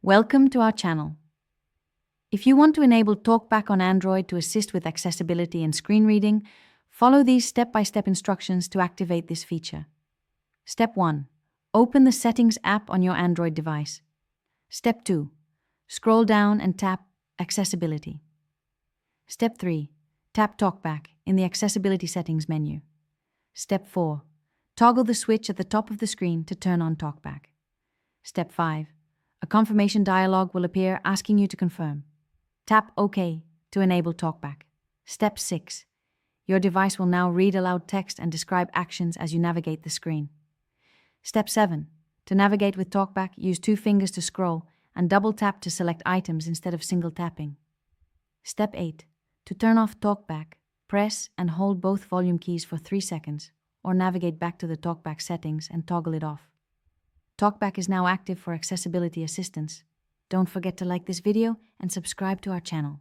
Welcome to our channel. If you want to enable TalkBack on Android to assist with accessibility and screen reading, follow these step-by-step instructions to activate this feature. Step 1. Open the Settings app on your Android device. Step 2. Scroll down and tap Accessibility. Step 3. Tap TalkBack in the Accessibility Settings menu. Step 4. Toggle the switch at the top of the screen to turn on TalkBack. Step 5. A confirmation dialog will appear asking you to confirm. Tap OK to enable TalkBack. Step 6. Your device will now read aloud text and describe actions as you navigate the screen. Step 7. To navigate with TalkBack, use 2 fingers to scroll and double tap to select items instead of single tapping. Step 8. To turn off TalkBack, press and hold both volume keys for 3 seconds or navigate back to the TalkBack settings and toggle it off. TalkBack is now active for accessibility assistance. Don't forget to like this video and subscribe to our channel.